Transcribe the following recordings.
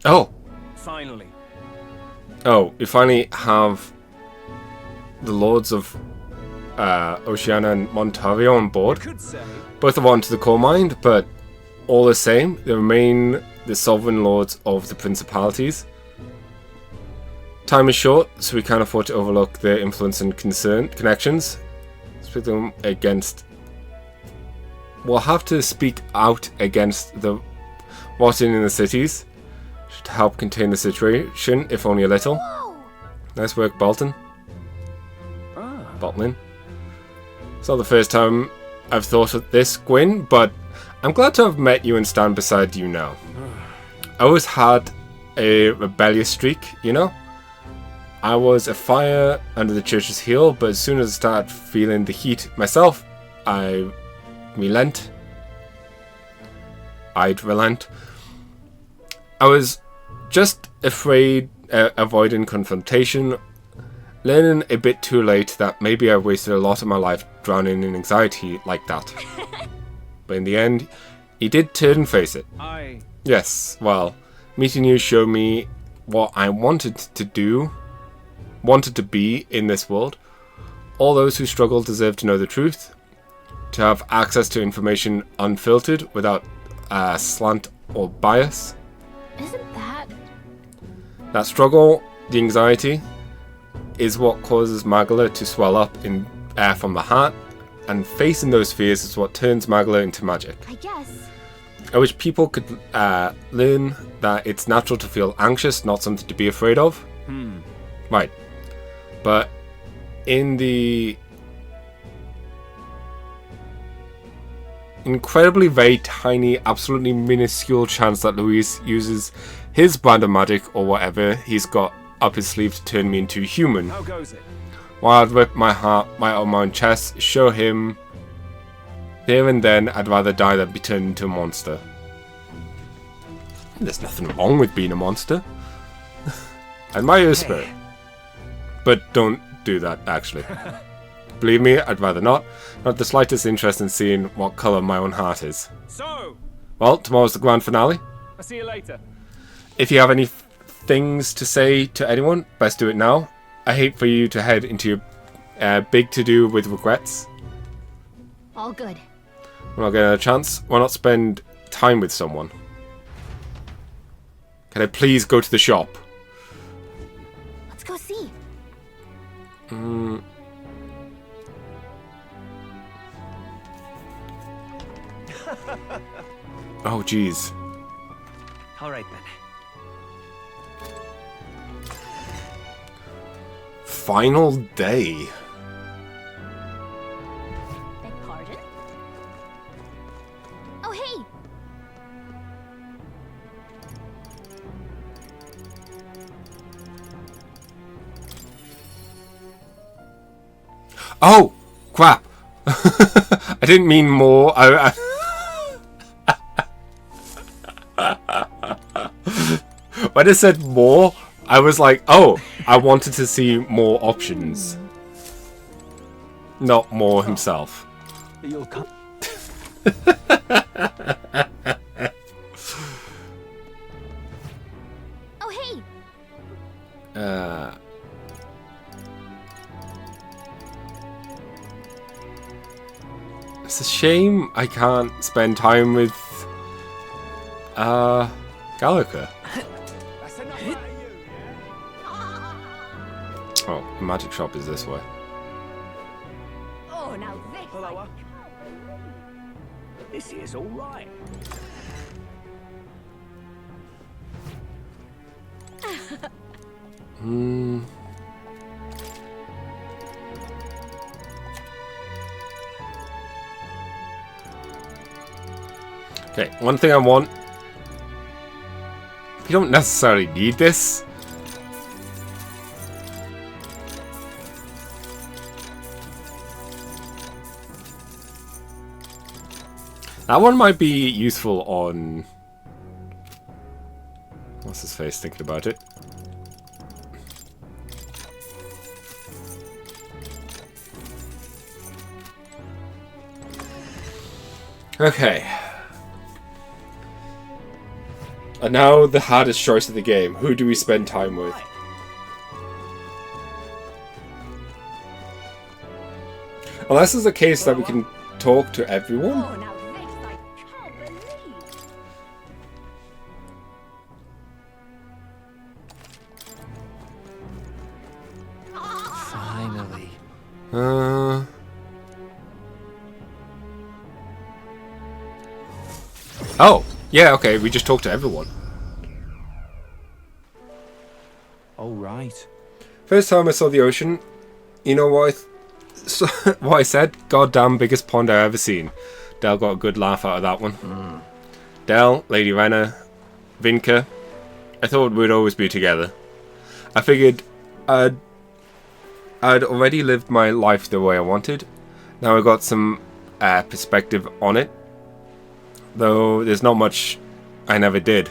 Oh! Finally. Oh, we finally have the Lords of Oceania and Montario on board. You could say. Both have gone to the coal mine, but all the same, they remain the sovereign lords of the principalities. Time is short, so we can't afford to overlook their influence and connections. Speak them against. We'll have to speak out against the rotting in the cities to help contain the situation, if only a little. Whoa. Nice work, Bolton. Ah. Bolton. It's not the first time I've thought of this, Gwyn, but I'm glad to have met you and stand beside you now. I always had a rebellious streak, you know? I was a fire under the church's heel, but as soon as I started feeling the heat myself, I'd relent. I was just afraid, avoiding confrontation, learning a bit too late that maybe I wasted a lot of my life drowning in anxiety like that. But in the end, he did turn and face it. Yes, well, meeting you showed me what I wanted to be in this world. All those who struggle deserve to know the truth, to have access to information unfiltered without slant or bias. Isn't that? That struggle, the anxiety, is what causes Magala to swell up in from the heart, and facing those fears is what turns Magala into magic. I guess. I wish people could learn that it's natural to feel anxious, not something to be afraid of. Right. But in the incredibly very tiny, absolutely minuscule chance that Luis uses his brand of magic or whatever he's got up his sleeve to turn me into a human, How goes it? while I'd rip my heart, my own chest, show him there and then I'd rather die than be turned into a monster. There's nothing wrong with being a monster. I admire your spirit. But don't do that, actually. Believe me, I'd rather not. Not the slightest interest in seeing what colour my own heart is. So, Well, tomorrow's the grand finale. I'll see you later. If you have any things to say to anyone, best do it now. I hate for you to head into your big to-do with regrets. All good. We're not getting a chance. Why not spend time with someone? Can I please go to the shop? Let's go see. Oh, jeez. All right then. Final day. Beg pardon? Oh, hey! Oh, crap. I didn't mean more. When I said more, I was like, oh, I wanted to see more options. Not more himself. You'll come. Oh, hey! It's a shame I can't spend time with Gallagher. That's enough out of you, yeah? Oh, the magic shop is this way. Oh, now this. Hello. This is all right. Okay, one thing I want. You don't necessarily need this. That one might be useful on... What's his face thinking about it? Okay. And now the hardest choice of the game. Who do we spend time with? Unless it's a case that we can talk to everyone. Oh, now this I can't believe. Finally. Oh, yeah, okay, we just talked to everyone. All right. First time I saw the ocean, you know what what I said? Goddamn biggest pond I ever seen. Del got a good laugh out of that one. Del, Lady Renna, Vinka, I thought we'd always be together. I figured I'd already lived my life the way I wanted. Now I got some perspective on it. Though there's not much I never did.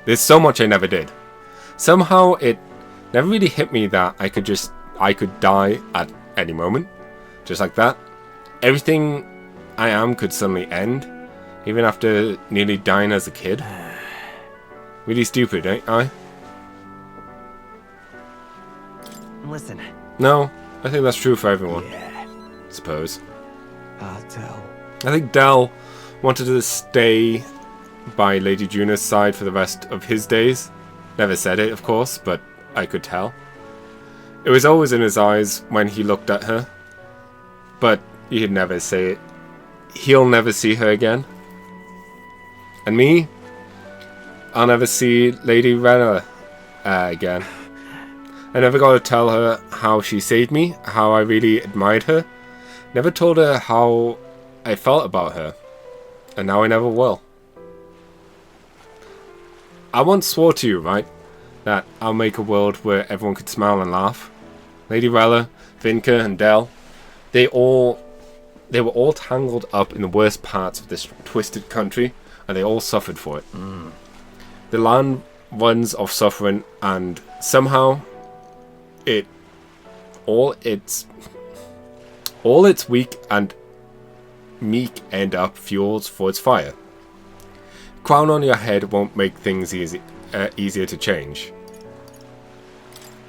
There's so much I never did. Somehow it never really hit me that I could die at any moment. Just like that. Everything I am could suddenly end. Even after nearly dying as a kid. Really stupid, ain't I? Listen. No, I think that's true for everyone. Yeah. Suppose. Del. I think Del wanted to stay by Lady Juna's side for the rest of his days. Never said it, of course, but I could tell. It was always in his eyes when he looked at her. But he'd never say it. He'll never see her again. And me? I'll never see Lady Renna again. I never got to tell her how she saved me, how I really admired her. Never told her how I felt about her. And now I never will. I once swore to you, right? That I'll make a world where everyone could smile and laugh. Lady Rella, Vinka and Del, they were all tangled up in the worst parts of this twisted country, and they all suffered for it. The land runs of suffering, and somehow all its weak and meek end up fuels for its fire. Crown on your head won't make things easier to change.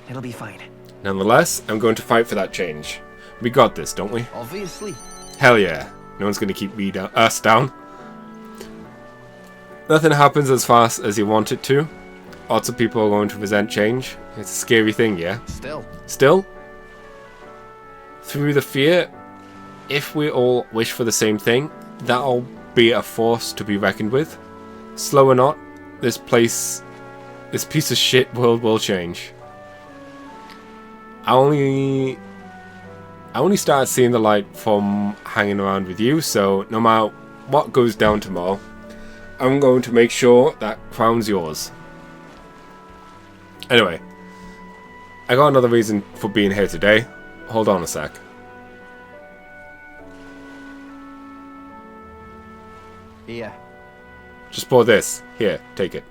It'll be fine. Nonetheless, I'm going to fight for that change. We got this, don't we? Obviously. Hell yeah. No one's going to keep us down. Nothing happens as fast as you want it to. Lots of people are going to resent change. It's a scary thing, yeah? Still? Through the fear, if we all wish for the same thing, that'll be a force to be reckoned with. Slow or not, this piece of shit world will change. I only started seeing the light from hanging around with you, so no matter what goes down tomorrow, I'm going to make sure that Crown's yours. Anyway, I got another reason for being here today. Hold on a sec. Yeah. Just pour this. Here, take it.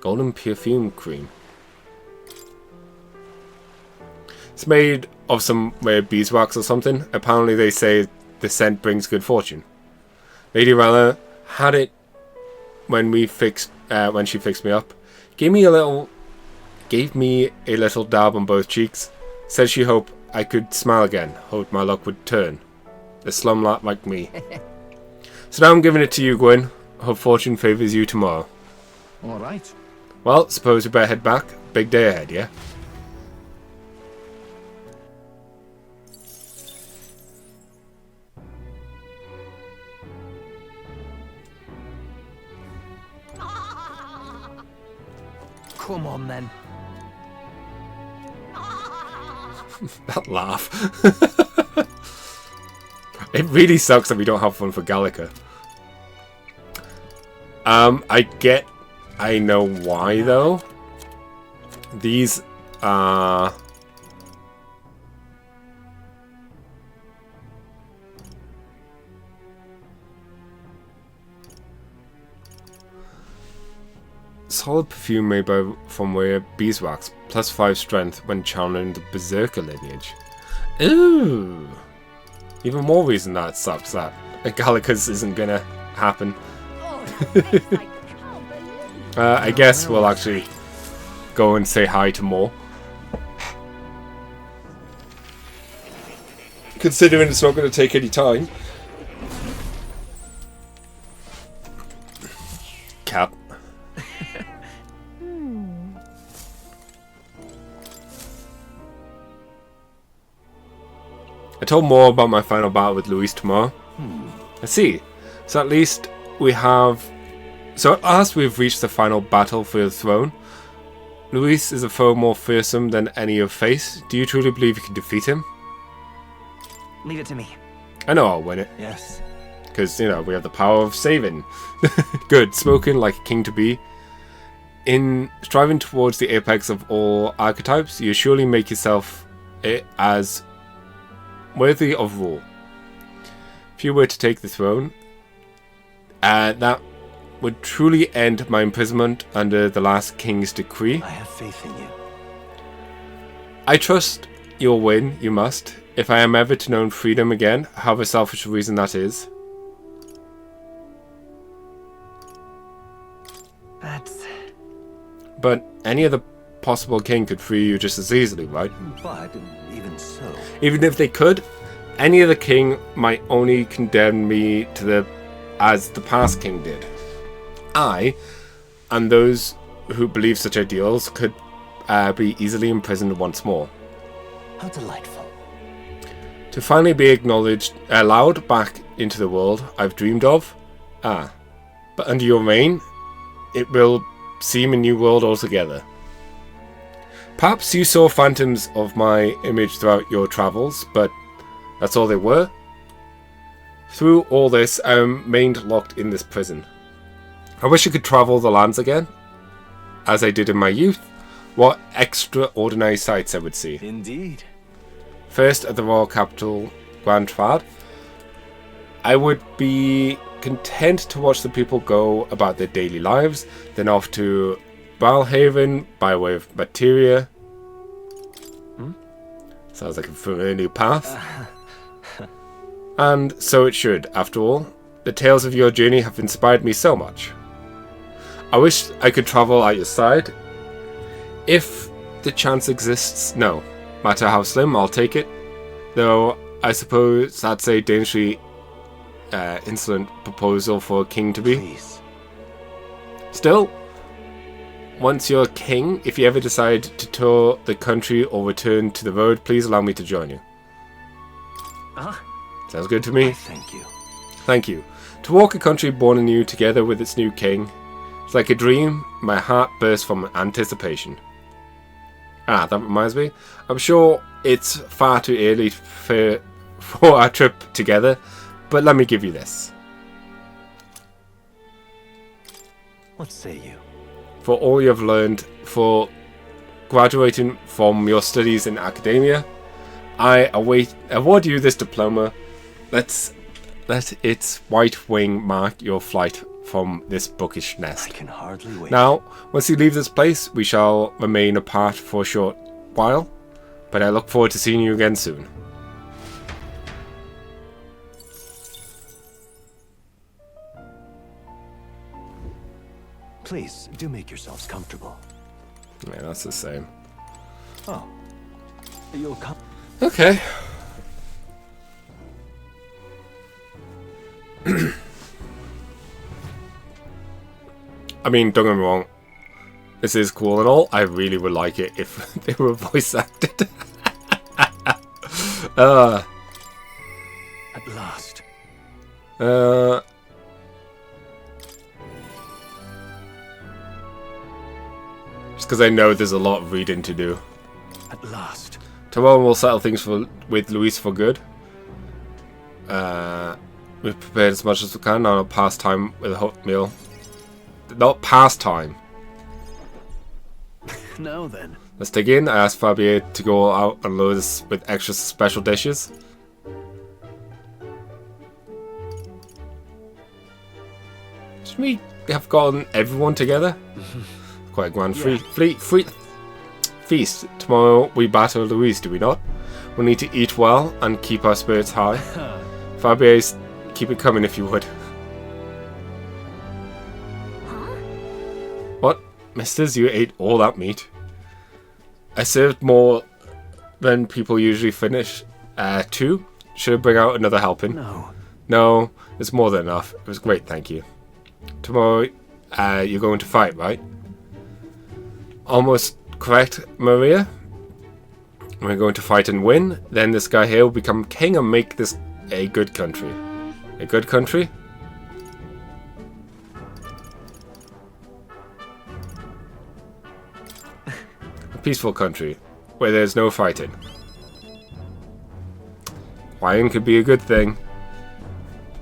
Golden perfume cream. It's made of some weird beeswax or something. Apparently they say the scent brings good fortune. Lady Rella had it when she fixed me up. Gave me a little dab on both cheeks. Said she hoped I could smile again. Hoped my luck would turn. A slumlord like me. So now I'm giving it to you, Gwyn. Hope fortune favours you tomorrow. Alright. Well, suppose we better head back. Big day ahead, yeah? Come on then. That laugh. It really sucks that we don't have fun for Gallica. I know why though. These are solid perfume made from rare beeswax, plus 5 strength when channeling the berserker lineage. Ooh. Even more reason that it sucks that Gallica's isn't gonna happen. This I can't believe. I guess we'll actually go and say hi to more. Considering it's not going to take any time. Cap. I told more about my final battle with Luis tomorrow. I see. So at least we have... So at last we've reached the final battle for the throne. Luis is a foe more fearsome than any you've faced. Do you truly believe you can defeat him? Leave it to me. I know I'll win it. Yes. Because, you know, we have the power of saving. Good. Spoken like a king to be. In striving towards the apex of all archetypes, you surely make yourself as worthy of rule. If you were to take the throne, that would truly end my imprisonment under the last king's decree. I have faith in you. I trust you'll win, you must. If I am ever to know freedom again, however selfish a reason that is. But any other possible king could free you just as easily, right? But even so... Even if they could, any other king might only condemn me to as the past king did. I, and those who believe such ideals, could be easily imprisoned once more. How delightful. To finally be allowed back into the world I've dreamed of. But under your reign, it will seem a new world altogether. Perhaps you saw phantoms of my image throughout your travels, but that's all they were. Through all this, I remained locked in this prison. I wish I could travel the lands again, as I did in my youth. What extraordinary sights I would see. Indeed. First at the royal capital, Grand Trad. I would be content to watch the people go about their daily lives, then off to Balhaven by way of Materia. Sounds like a familiar path. And so it should, after all. The tales of your journey have inspired me so much. I wish I could travel at your side. If the chance exists, no matter how slim, I'll take it. Though I suppose that's a dangerously insolent proposal for a king to be. Please. Still, once you're king, if you ever decide to tour the country or return to the road, please allow me to join you. Sounds good to me. Thank you. Thank you. To walk a country born anew together with its new king, it's like a dream. My heart bursts from anticipation. That reminds me. I'm sure it's far too early for our trip together, but let me give you this. What say you? For all you have learned, for graduating from your studies in academia, I award you this diploma. Let its white wing mark your flight from this bookish nest. I can hardly wait. Now, once you leave this place, we shall remain apart for a short while, but I look forward to seeing you again soon. Please, do make yourselves comfortable. Yeah, that's the same. Oh. You'll come. Okay. I mean, don't get me wrong. This is cool and all. I really would like it if they were voice acted. At last. Just because I know there's a lot of reading to do. At last. Tomorrow we'll settle things with Luis for good. We've prepared as much as we can. Now pass time with a hot meal. Not past time. Now then. Let's dig in. I asked Fabio to go out and load us with extra special dishes. Should we have gotten everyone together? Quite a grand feast. Tomorrow we battle Luis, do we not? We need to eat well and keep our spirits high. Fabio, keep it coming if you would. Misters, you ate all that meat. I served more than people usually finish. 2. Should I bring out another helping? No. No, it's more than enough. It was great, thank you. Tomorrow, you're going to fight, right? Almost correct, Maria. We're going to fight and win. Then this guy here will become king and make this a good country. A good country? A peaceful country where there's no fighting. Crying could be a good thing.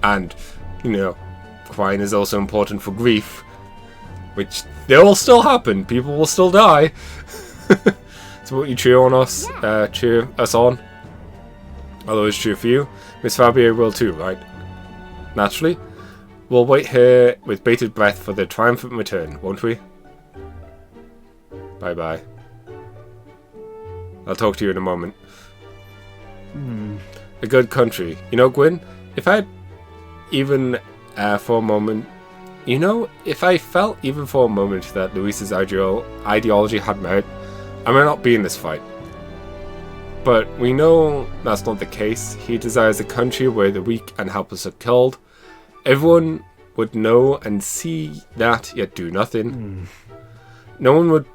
And, you know, crying is also important for grief. Which, they will still happen. People will still die. So won't you cheer on us? Cheer us on? I'll always cheer for you. Miss Fabio will too, right? Naturally. We'll wait here with bated breath for the triumphant return, won't we? Bye-bye. I'll talk to you in a moment. A good country. You know, Gwyn, if I even for a moment... You know, if I felt even for a moment that Luis's ideology had merit, I might not be in this fight. But we know that's not the case. He desires a country where the weak and helpless are killed. Everyone would know and see that, yet do nothing. No one would...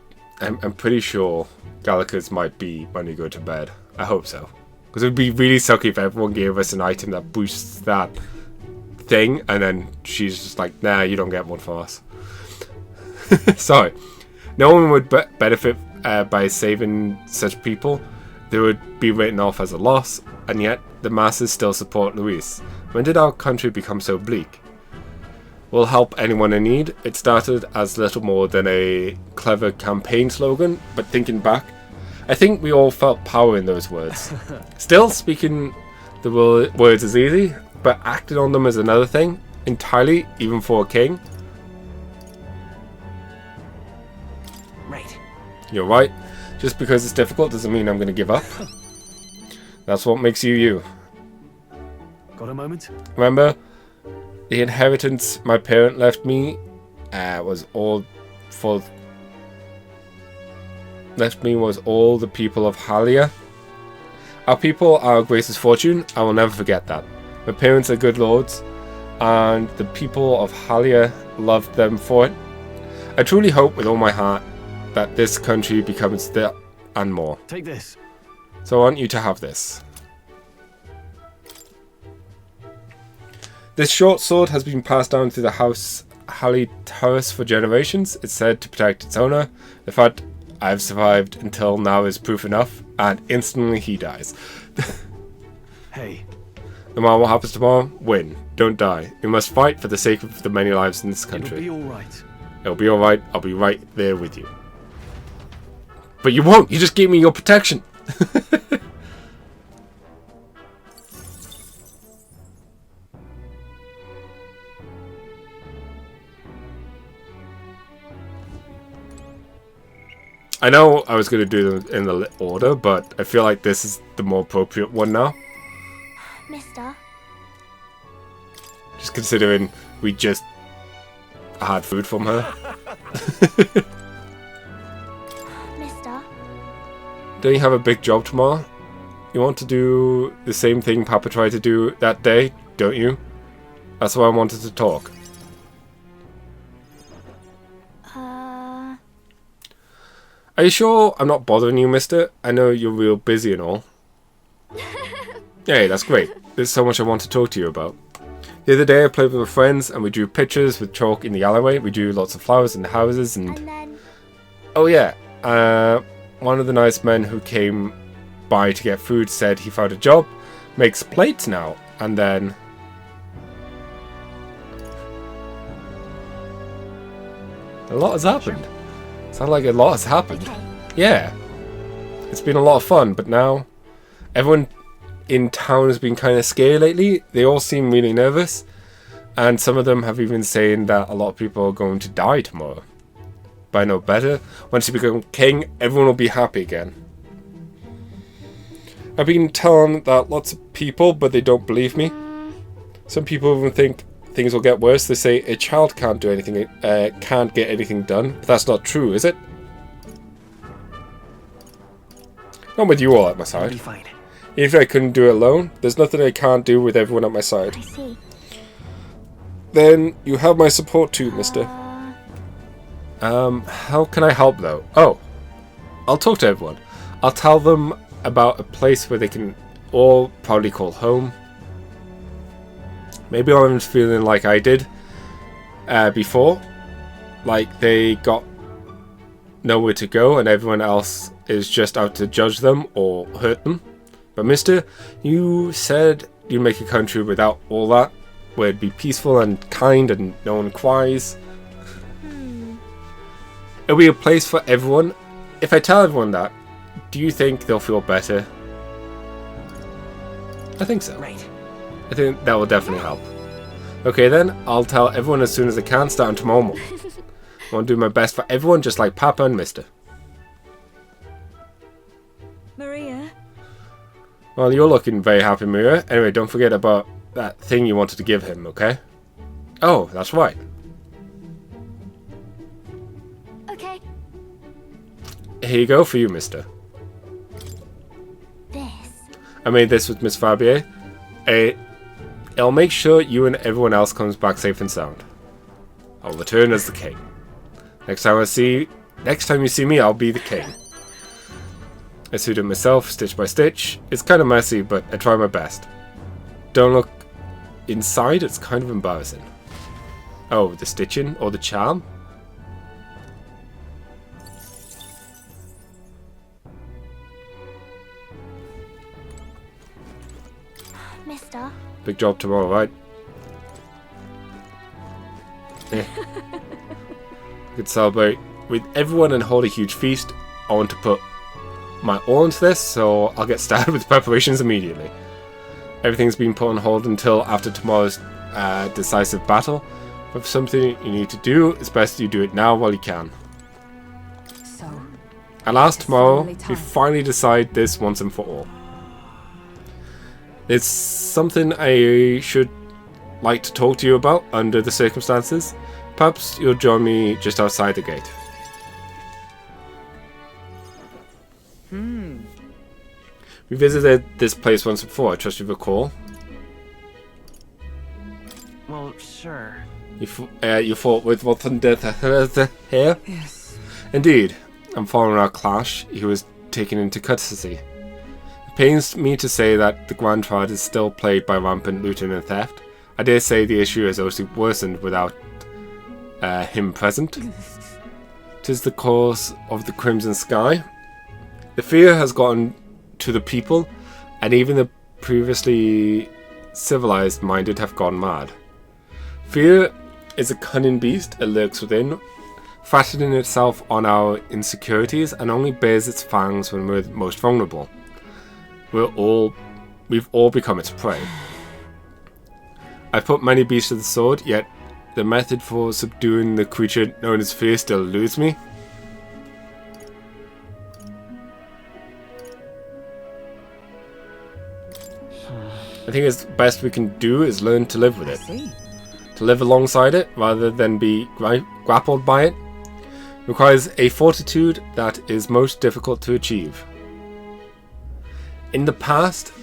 I'm pretty sure Gallicus might be when we go to bed. I hope so. Because it would be really sucky if everyone gave us an item that boosts that thing, and then she's just like, nah, you don't get one for us. Sorry. No one would benefit by saving such people. They would be written off as a loss, and yet the masses still support Luis. When did our country become so bleak? We'll help anyone in need. It started as little more than a clever campaign slogan, but thinking back, I think we all felt power in those words. Still, speaking the words is easy, but acting on them is another thing, entirely, even for a king. Right. You're right. Just because it's difficult doesn't mean I'm going to give up. That's what makes you you. Got a moment? Remember, the inheritance my parent left me was all the people of Halia. Our people are our greatest fortune. I will never forget that. My parents are good lords, and the people of Halia loved them for it. I truly hope with all my heart that this country becomes that and more. Take this. So I want you to have this. This short sword has been passed down through the house Halitaurus for generations. It's said to protect its owner. The fact I've survived until now is proof enough, and instantly he dies. Hey. No matter what happens tomorrow, win. Don't die. We must fight for the sake of the many lives in this country. It'll be alright. It'll be alright. I'll be right there with you. But you won't. You just gave me your protection. I know I was going to do them in the order, but I feel like this is the more appropriate one now. Mister. Just considering we just had food from her. Mister. Don't you have a big job tomorrow? You want to do the same thing Papa tried to do that day, don't you? That's why I wanted to talk. Are you sure I'm not bothering you, mister? I know you're real busy and all. Hey, that's great. There's so much I want to talk to you about. The other day I played with my friends and we drew pictures with chalk in the alleyway. We drew lots of flowers in the houses and then... Oh yeah, one of the nice men who came by to get food said he found a job. Makes plates now. And then... A lot has happened. Sounds like a lot has happened. Okay. Yeah. It's been a lot of fun, but now everyone in town has been kind of scared lately. They all seem really nervous. And some of them have even saying that a lot of people are going to die tomorrow. But I know better. Once you become king, everyone will be happy again. I've been telling that lots of people, but they don't believe me. Some people even think things will get worse. They say a child can't do anything, can't get anything done. But that's not true, is it? Not with you all at my I'll side. be fine. Even if I couldn't do it alone, there's nothing I can't do with everyone at my side. I see. Then you have my support too, mister. How can I help though? Oh, I'll talk to everyone. I'll tell them about a place where they can all probably call home. Maybe I'm feeling like I did before. Like they got nowhere to go and everyone else is just out to judge them or hurt them. But mister, you said you'd make a country without all that, where it'd be peaceful and kind and no one cries. It'll be a place for everyone. If I tell everyone that, do you think they'll feel better? I think so. Right. I think that will definitely help. Okay then, I'll tell everyone as soon as I can, starting tomorrow morning. I want to do my best for everyone, just like Papa and Mister. Maria? Well, you're looking very happy, Maria. Anyway, don't forget about that thing you wanted to give him, okay? Oh, that's right. Okay. Here you go for you, Mister. This. I made this with Miss Fabier. I'll make sure you and everyone else comes back safe and sound. I'll return as the king. Next time you see me, I'll be the king. I sewed it myself, stitch by stitch. It's kind of messy, but I try my best. Don't look inside, it's kind of embarrassing. Oh, the stitching or the charm? Mister. Big job tomorrow, right? Yeah. We could celebrate with everyone and hold a huge feast. I want to put my all into this, so I'll get started with preparations immediately. Everything's been put on hold until after tomorrow's decisive battle. If something you need to do, it's best you do it now while you can. So, At last, tomorrow, finally we time. finally decide this once and for all. It's something I should like to talk to you about under the circumstances. Perhaps you'll join me just outside the gate. We visited this place once before, I trust you recall. Well, sure. You fought with Wolfendeath here? Yes. Indeed. And following our clash, he was taken into custody. It pains me to say that the Grand Triad is still plagued by rampant looting and theft. I dare say the issue has only worsened without him present. 'Tis the cause of the Crimson Sky. The fear has gotten to the people, and even the previously civilized-minded have gone mad. Fear is a cunning beast, it lurks within, fattening itself on our insecurities, and only bares its fangs when we're most vulnerable. We've all become its prey. I've put many beasts to the sword, yet the method for subduing the creature known as fear still eludes me. I think the best we can do is learn to live with I it. see. To live alongside it, rather than be grappled by it, requires a fortitude that is most difficult to achieve. In the past,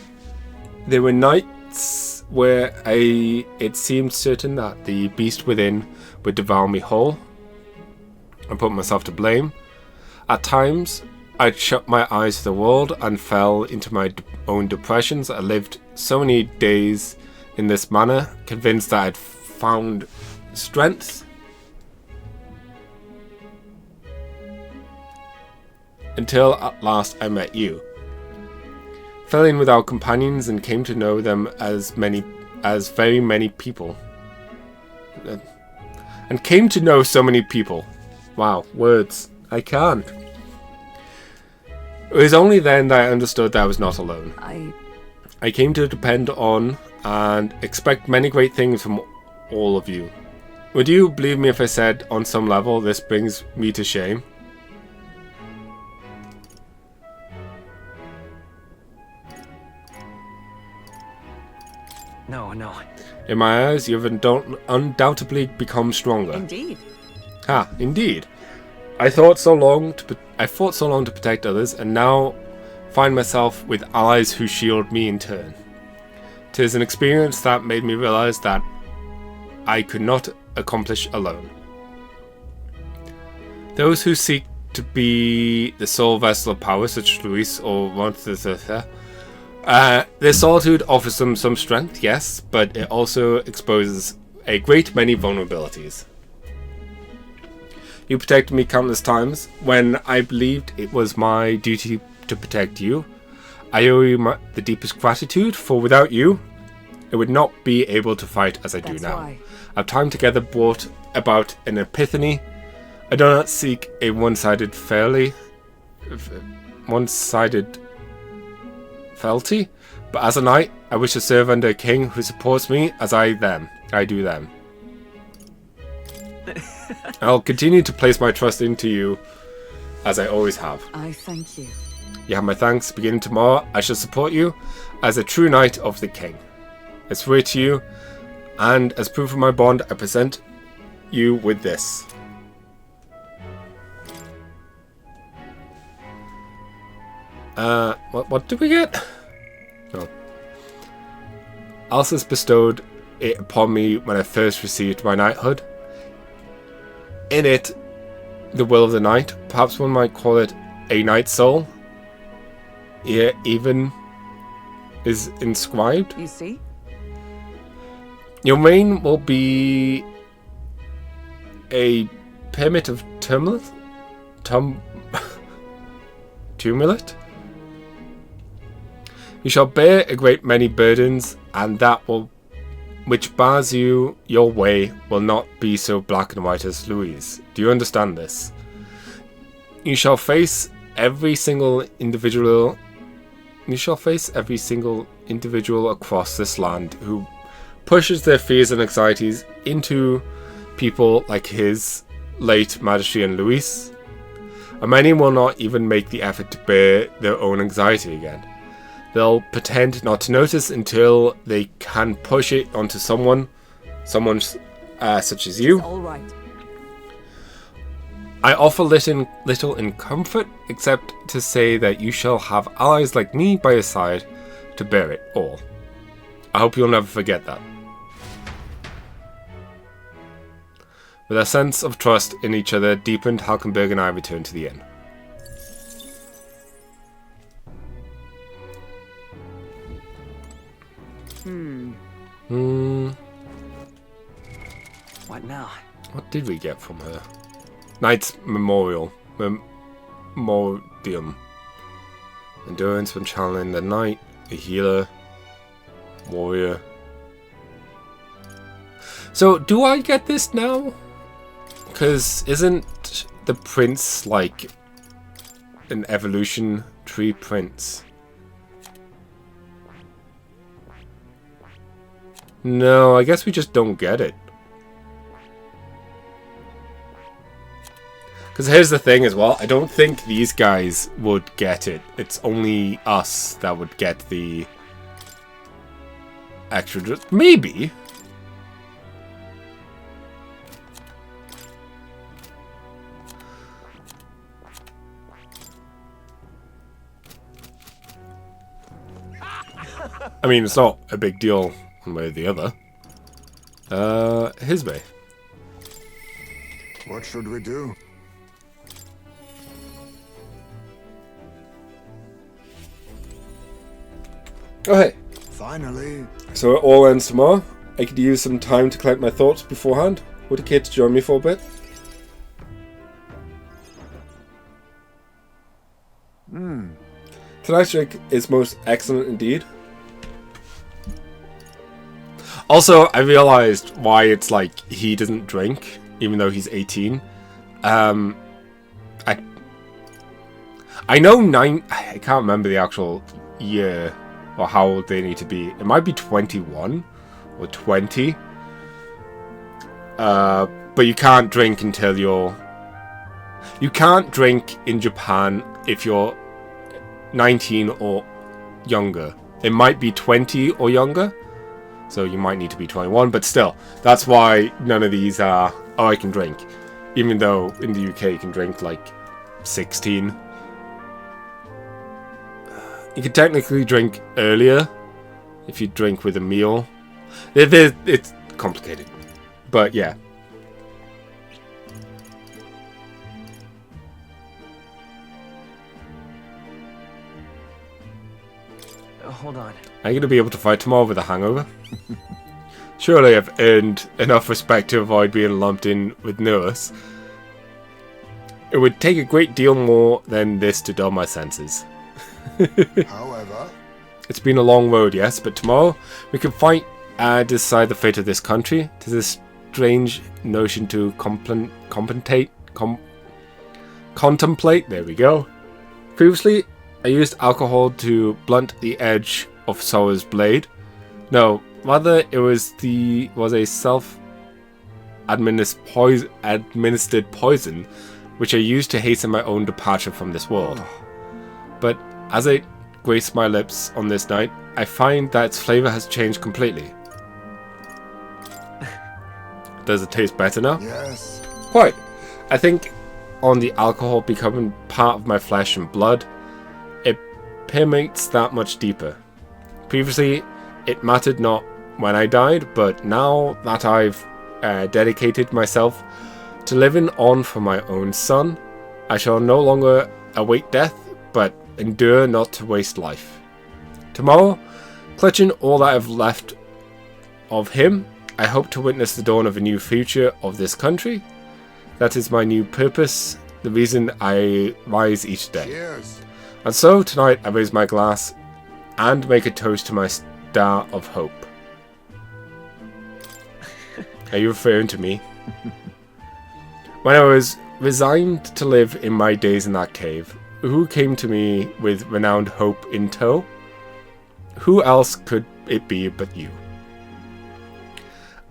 there were nights where it seemed certain that the beast within would devour me whole. I put myself to blame. At times, I'd shut my eyes to the world and fell into my own depressions. I lived so many days in this manner, convinced that I'd found strength. Until at last I met you. Fell in with our companions and came to know them as very many people. And came to know so many people. Wow, words. I can't. It was only then that I understood that I was not alone. I came to depend on and expect many great things from all of you. Would you believe me if I said, on some level, this brings me to shame? No. In my eyes, you have undoubtedly become stronger. Indeed. Ha, indeed. I fought so long to protect others, and now find myself with allies who shield me in turn. 'Tis an experience that made me realize that I could not accomplish alone. Those who seek to be the sole vessel of power, such as Luis or their solitude offers them some strength, yes, but it also exposes a great many vulnerabilities. You protected me countless times when I believed it was my duty to protect you. I owe you the deepest gratitude, for without you, I would not be able to fight as I do now. Why. Our time together brought about an epiphany. I do not seek a one-sided fealty, but as a knight, I wish to serve under a king who supports me as I do them. I'll continue to place my trust into you, as I always have. I thank you. You have my thanks. Beginning tomorrow, I shall support you as a true knight of the king. I swear to you, and as proof of my bond, I present you with this. What did we get? Oh. Alsace bestowed it upon me when I first received my knighthood. In it, the will of the knight, perhaps one might call it a knight's soul, even is inscribed. You see? Your reign will be a pyramid of tumult? Tumult? You shall bear a great many burdens, and that which bars you your way will not be so black and white as Louise. Do you understand this? You shall face every single individual across this land who pushes their fears and anxieties into people like his late Majesty and Louise. And many will not even make the effort to bear their own anxiety again. They'll pretend not to notice until they can push it onto someone such as you. All right. I offer little in comfort, except to say that you shall have allies like me by your side to bear it all. I hope you'll never forget that. With our sense of trust in each other deepened, Halkenberg and I returned to the inn. What now? What did we get from her? Knight's Memorial. Memorium. Endurance when channeling the knight. A healer. Warrior. So, do I get this now? Because isn't the prince like an evolution tree prince? No, I guess we just don't get it. Because here's the thing as well, I don't think these guys would get it. It's only us that would get the extra... Maybe. I mean, it's not a big deal one way or the other. His way. What should we do? Oh, hey. Finally. So it all ends tomorrow. I could use some time to collect my thoughts beforehand. Would you care to join me for a bit? Tonight's drink is most excellent indeed. Also, I realized why it's like he doesn't drink, even though he's 18. I know I can't remember the actual year or how old they need to be. It might be 21 or 20. But you can't drink until you can't drink in Japan if you're 19 or younger. It might be 20 or younger, So you might need to be 21, but still, that's why none of these are, oh, I can drink. Even though in the UK you can drink like 16. You can technically drink earlier if you drink with a meal. It's complicated, but yeah. Hold on. Are you going to be able to fight tomorrow with a hangover? Surely I've earned enough respect to avoid being lumped in with nurse. It would take a great deal more than this to dull my senses. However, it's been a long road, yes, but tomorrow we can fight and decide the fate of this country. Tis a strange notion to contemplate. There we go. Previously, I used alcohol to blunt the edge of Sora's blade. No, rather it was a self-administered poison, which I used to hasten my own departure from this world. But as I grace my lips on this night, I find that its flavor has changed completely. Does it taste better now? yes. Quite. I think on the alcohol becoming part of my flesh and blood, it permeates that much deeper. Previously, it mattered not when I died, but now that I've dedicated myself to living on for my own son, I shall no longer await death, but endure not to waste life. Tomorrow, clutching all that I've left of him, I hope to witness the dawn of a new future of this country. That is my new purpose, the reason I rise each day. Cheers. And so, tonight I raise my glass and make a toast to my star of hope. Are you referring to me? When I was resigned to live in my days in that cave, who came to me with renowned hope in tow? Who else could it be but you?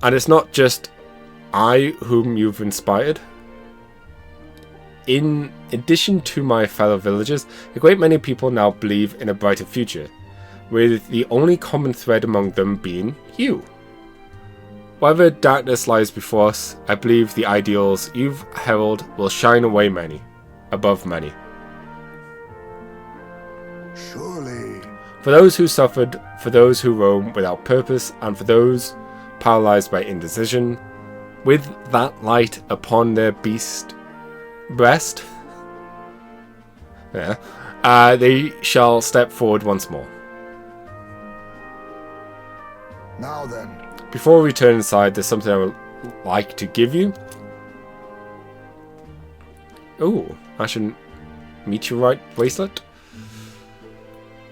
And it's not just I whom you've inspired. In addition to my fellow villagers, a great many people now believe in a brighter future, with the only common thread among them being you. Whatever darkness lies before us, I believe the ideals you've heralded will shine away above many. Surely. For those who suffered, for those who roam without purpose, and for those paralyzed by indecision, with that light upon their breast, they shall step forward once more. Now then. Before we return inside, there's something I would like to give you. Oh, Ashen meteorite bracelet.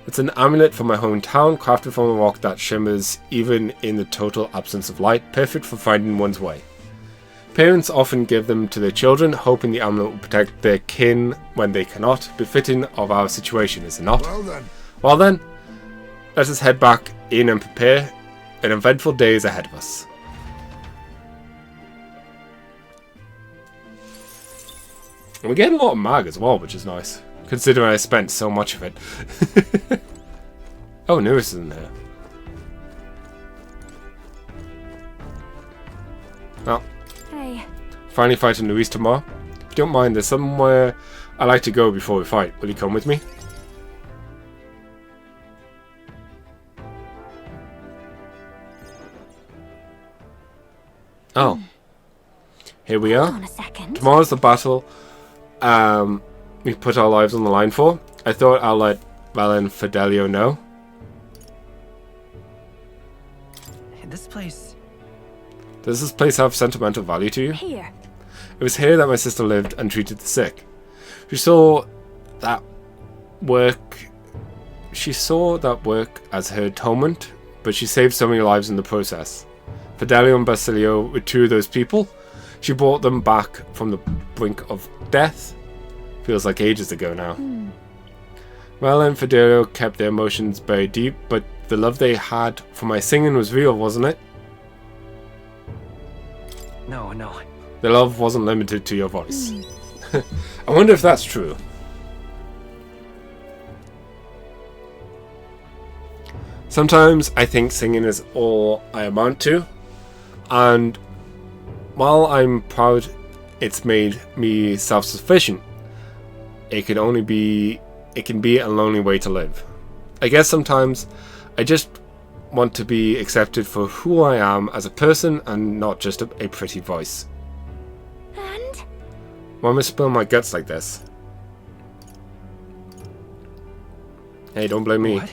It's an amulet from my hometown, crafted from a rock that shimmers even in the total absence of light, perfect for finding one's way. Parents often give them to their children, hoping the amulet will protect their kin when they cannot, befitting of our situation, is it not? Well then, let us head back in and prepare. An eventful day is ahead of us. And we're getting a lot of mag as well, which is nice, considering I spent so much of it. Oh, Nurse is in there. Well, Hey. finally fighting Louise tomorrow. If you don't mind, there's somewhere I like to go before we fight. Will you come with me? Oh. Here we Hold are. on a second. Tomorrow's the battle we put our lives on the line for. I thought I'll let Val and Fidelio know. This place. Does this place have sentimental value to you? Here. It was here that my sister lived and treated the sick. She saw that work as her atonement, but she saved so many lives in the process. Fidelio and Basilio were two of those people. She brought them back from the brink of death. Feels like ages ago now. Val and Fidelio kept their emotions buried deep, but the love they had for my singing was real, wasn't it? No. The love wasn't limited to your voice. I wonder if that's true. Sometimes I think singing is all I amount to, and while I'm proud it's made me self-sufficient, it can be a lonely way to live. I guess sometimes I just want to be accepted for who I am as a person and not just a pretty voice. And? Why am I spilling my guts like this? Hey, don't blame me. What?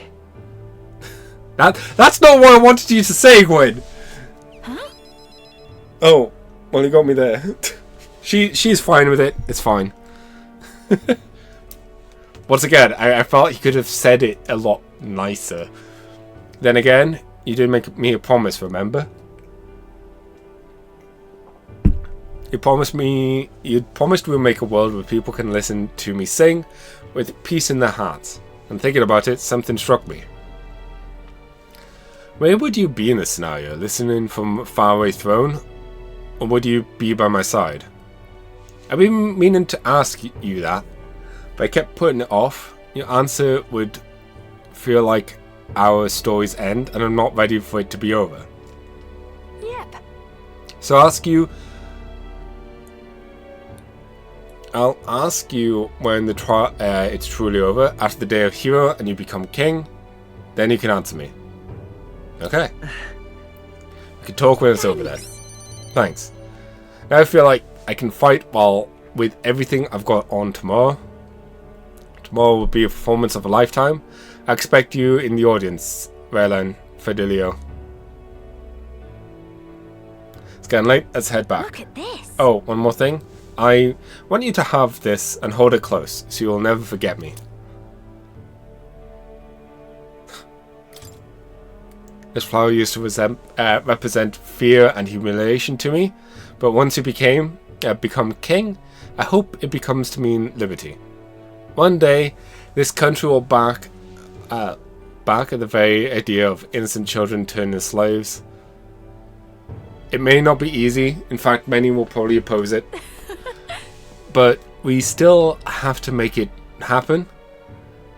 That's not what I wanted you to say, Gwen! Huh? Oh, well, you got me there. She's fine with it. It's fine. Once again, I felt he could have said it a lot nicer. Then again, you did make me a promise, remember? You'd promised we'll make a world where people can listen to me sing with peace in their hearts. And thinking about it, something struck me. Where would you be in this scenario? Listening from a faraway throne? Or would you be by my side? I've been meaning to ask you that, but I kept putting it off. Your answer would feel like our story's end, and I'm not ready for it to be over. Yep. So I'll ask you when the trial it's truly over, after the day of hero and you become king, then you can answer me. Okay. We can talk when it's over then. Thanks. Now I feel like I can fight with everything I've got on tomorrow. Tomorrow will be a performance of a lifetime. I expect you in the audience, Raylan, Fidelio. It's getting late, let's head back. Look at this. Oh, one more thing. I want you to have this and hold it close, so you'll never forget me. This flower used to represent fear and humiliation to me, but once you become king, I hope it becomes to mean liberty. One day, this country will back at the very idea of innocent children turning into slaves. It may not be easy, in fact many will probably oppose it, but we still have to make it happen.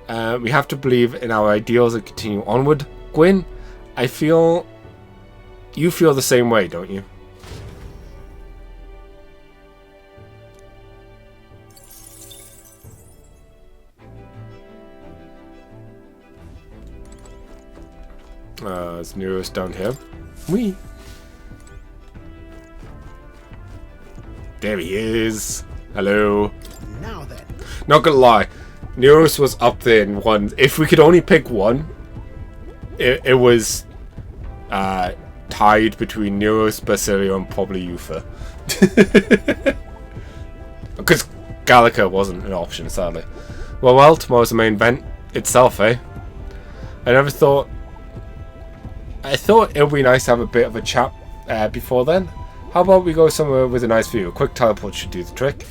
We have to believe in our ideals and continue onward. Gwyn, I feel you feel the same way, don't you? There's Neros down here. Whee! There he is. Hello. Now then. Not gonna lie, Neros was up there in one. If we could only pick one, it was tied between Neros, Basilio, and probably Yufa. Because Gallica wasn't an option, sadly. Well, tomorrow's the main event itself, eh? I thought it would be nice to have a bit of a chat before then. How about we go somewhere with a nice view? A quick teleport should do the trick.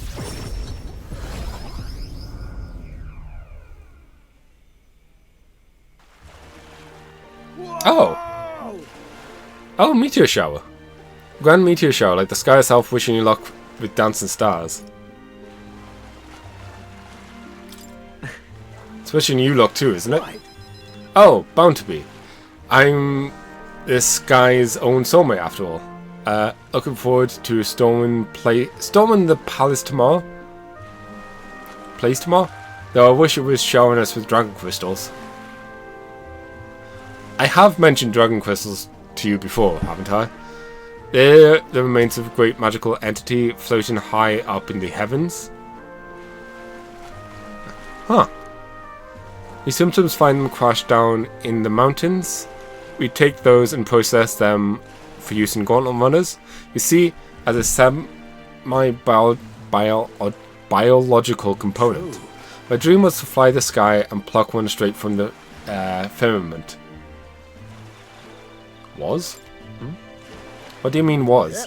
Oh, meteor shower. Grand meteor shower, like the sky itself wishing you luck with dancing stars. It's wishing you luck too, isn't it? Oh, bound to be. I'm this guy's own soulmate after all. Looking forward to storming the palace tomorrow. Place tomorrow? Though I wish it was showering us with dragon crystals. I have mentioned dragon crystals to you before, haven't I? They're the remains of a great magical entity floating high up in the heavens. Huh. We sometimes find them crashed down in the mountains. We take those and process them for use in gauntlet runners. You see, as a semi-biological component. My dream was to fly the sky and pluck one straight from the firmament. Was? What do you mean was?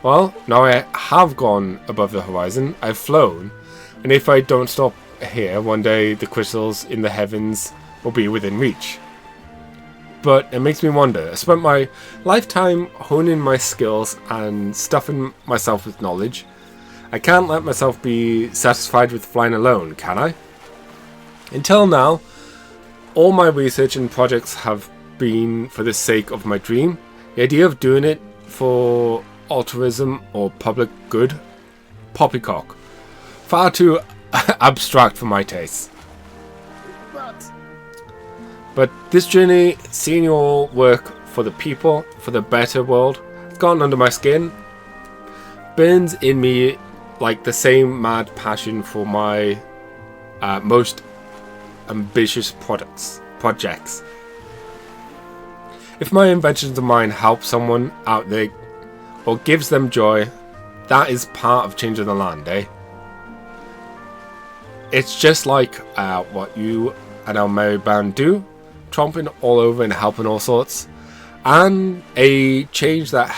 Well, now I have gone above the horizon, I've flown, and if I don't stop here, one day the crystals in the heavens will be within reach. But it makes me wonder. I spent my lifetime honing my skills and stuffing myself with knowledge. I can't let myself be satisfied with flying alone, can I? Until now, all my research and projects have been for the sake of my dream, the idea of doing it for altruism or public good, poppycock. Far too abstract for my tastes. But this journey, seeing you all work for the people, for the better world, has gotten under my skin, burns in me like the same mad passion for my most ambitious projects. If my inventions of mine help someone out there or gives them joy, that is part of changing the land, eh? It's just like what you and our merry band do, tromping all over and helping all sorts, and a change that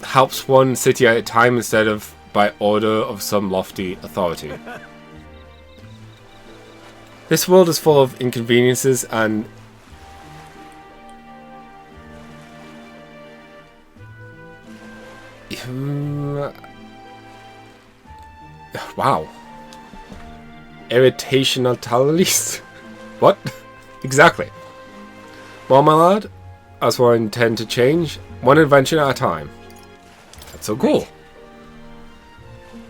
helps one city at a time instead of by order of some lofty authority. This world is full of inconveniences and wow. Irritationalities? What? Exactly. Well, my lad, that's what I intend to change, one invention at a time. That's so cool.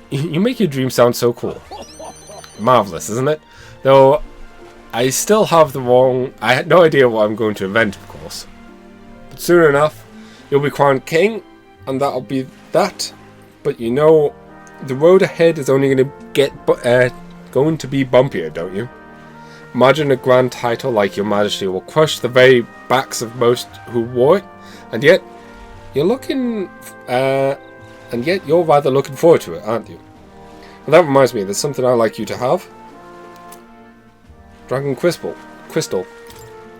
You make your dream sound so cool. Marvelous, isn't it? Though, I still have I had no idea what I'm going to invent, of course. But soon enough, you'll be crowned king, and that'll be that. But you know, the road ahead is only going to be bumpier, don't you? Imagine a grand title like Your Majesty will crush the very backs of most who wore it, and yet you're rather looking forward to it, aren't you? Well, that reminds me, there's something I'd like you to have. Dragon crystal.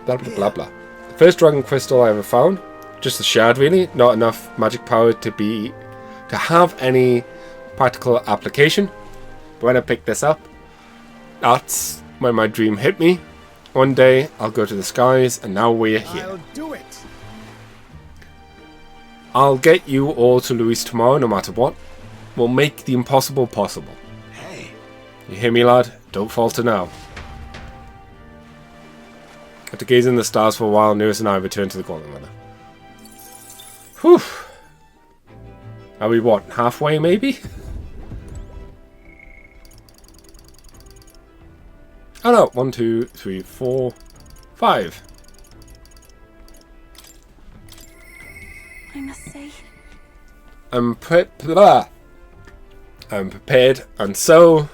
Blah blah blah blah. The first dragon crystal I ever found. Just a shard, really. Not enough magic power to have any practical application. But when I picked this up, that's when my dream hit me. One day I'll go to the skies, and now we're here. I'll do it. I'll get you all to Luis tomorrow, no matter what. We'll make the impossible possible. Hey. You hear me, lad? Don't falter now. After gazing at the stars for a while, Neris and I returned to the Gauntlet Runner. Whew. Are we what, halfway maybe? Oh no, 1, 2, 3, 4, 5. I must say, I'm prepared, and so...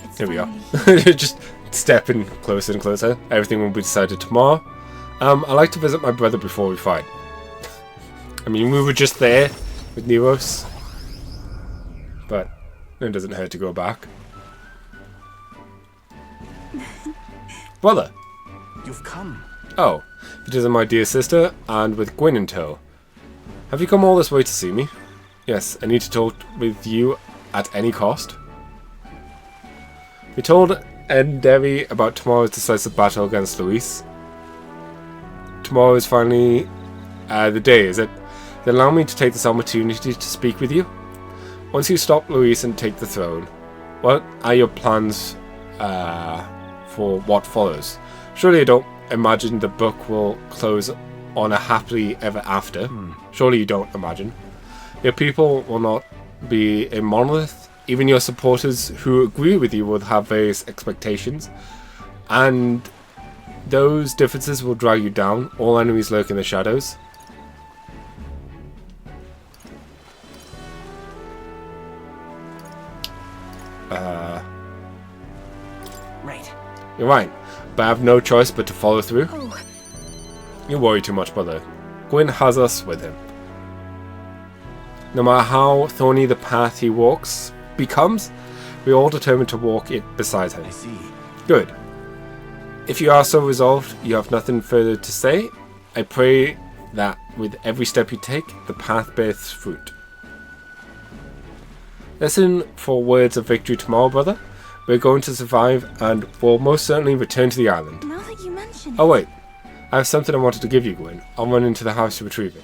it's Here we are. finally Just stepping closer and closer. Everything will be decided tomorrow. I like to visit my brother before we fight. I mean, we were just there with Neros, but it doesn't hurt to go back. Brother! You've come. Oh, it is my dear sister, and with Gwyn in tow. Have you come all this way to see me? Yes, I need to talk with you at any cost. We told Enderi about tomorrow's decisive battle against Luis. Tomorrow is finally the day, is it? Then allow me to take this opportunity to speak with you. Once you stop Luis and take the throne, what are your plans for what follows? Surely you don't imagine the book will close on a happily ever after. Surely you don't imagine. Your people will not be a monolith. Even your supporters who agree with you will have various expectations, and those differences will drag you down. All enemies lurk in the shadows. Right. You're right, but I have no choice but to follow through. Oh, You worry too much, brother. Gwyn has us with him. No matter how thorny the path he walks becomes, we are all determined to walk it beside him. I see. Good. If you are so resolved, you have nothing further to say. I pray that with every step you take, the path bears fruit. Listen for words of victory tomorrow, brother. We're going to survive and will most certainly return to the island. now that you mention Oh wait, I have something I wanted to give you, Gwyn. I'll run into the house to retrieve it.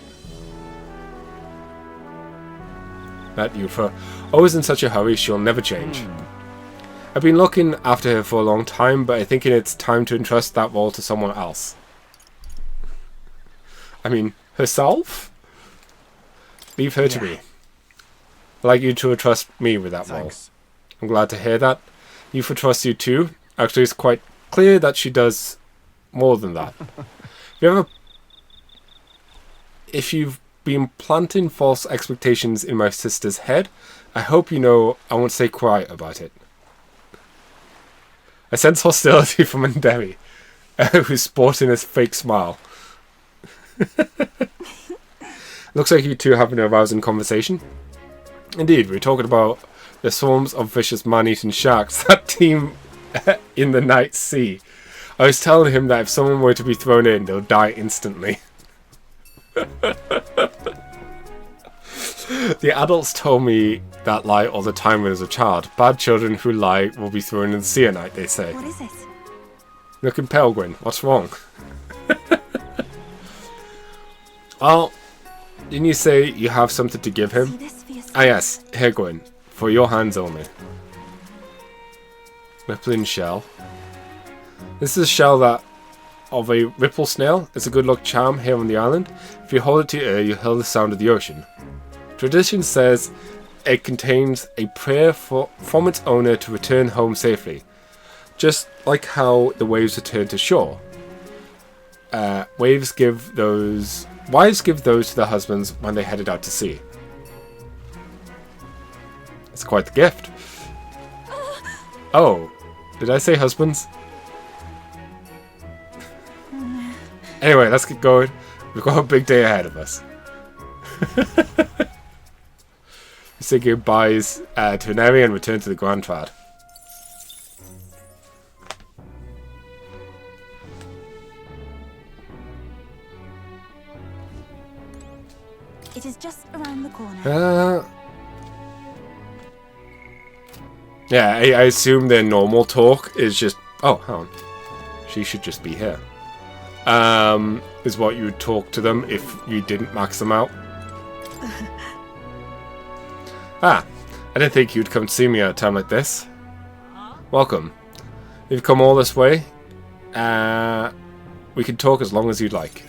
That Ifrit. Always in such a hurry, she'll never change. I've been looking after her for a long time, but I think it's time to entrust that role to someone else. I mean, herself? Leave her to me. I'd like you to trust me with that role. I'm glad to hear that. Ifrit trusts you too. Actually, it's quite clear that she does more than that. If you've been planting false expectations in my sister's head, I hope you know I won't stay quiet about it. I sense hostility from Nderi, who's sporting a fake smile. Looks like you two are having a rousing conversation. Indeed, we're talking about the swarms of vicious man-eating sharks that teem in the night sea. I was telling him that if someone were to be thrown in, they'll die instantly. The adults told me that lie all the time when I was a child. Bad children who lie will be thrown in the sea at night, they say. What is it? Looking pale, Gwyn. What's wrong? Well, didn't you say you have something to give him? Ah yes, here, Gwyn. For your hands only. Rippling shell. This is a shell that of a ripple snail. It's a good luck charm here on the island. If you hold it to your ear, you'll hear the sound of the ocean. Tradition says it contains a prayer from its owner to return home safely. Just like how the waves return to shore. Wives give those to their husbands when they headed out to sea. It's quite the gift. Oh, did I say husbands? Anyway, let's get going. We've got a big day ahead of us. Say goodbyes to an area and return to the Grand Trad. It is just around the corner. Yeah, I assume their normal talk is just... Oh, hang on. She should just be here. Is what you would talk to them if you didn't max them out. I didn't think you'd come to see me at a time like this. Welcome. You've come all this way. We can talk as long as you'd like.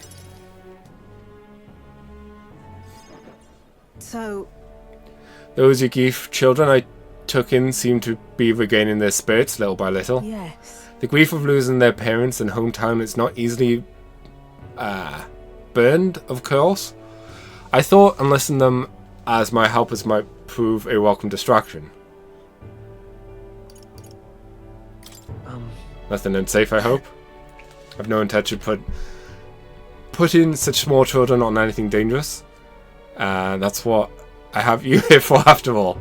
So... Those Yagif children I took in seem to be regaining their spirits little by little. Yes. The grief of losing their parents and hometown is not easily burned, of course. I thought enlisting them as my helpers might prove a welcome distraction. Nothing unsafe, I hope. I've no intention of putting such small children on anything dangerous. That's what I have you here for, after all.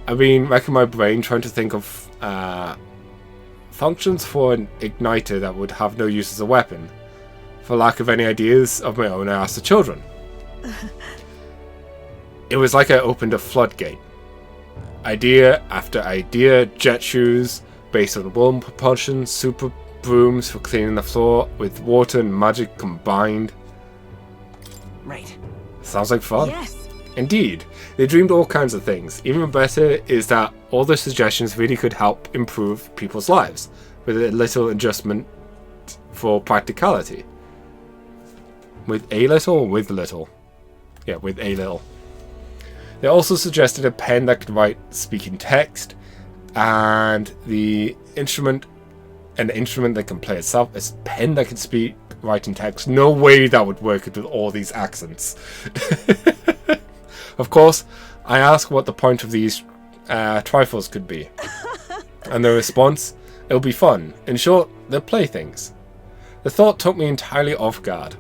I've been racking my brain trying to think of functions for an igniter that would have no use as a weapon. For lack of any ideas of my own, I asked the children. It was like I opened a floodgate. Idea after idea, jet shoes based on worm propulsion, super brooms for cleaning the floor with water and magic combined. Right. Sounds like fun. Yes. Indeed, they dreamed all kinds of things. Even better is that all their suggestions really could help improve people's lives, with a little adjustment for practicality. With a little or with little? Yeah, with a little. They also suggested a pen that could write speaking text, and the instrument that can play itself. A pen that can speak writing text. No way that would work with all these accents. Of course, I asked what the point of these trifles could be. And the response, it'll be fun. In short, they're playthings. The thought took me entirely off guard.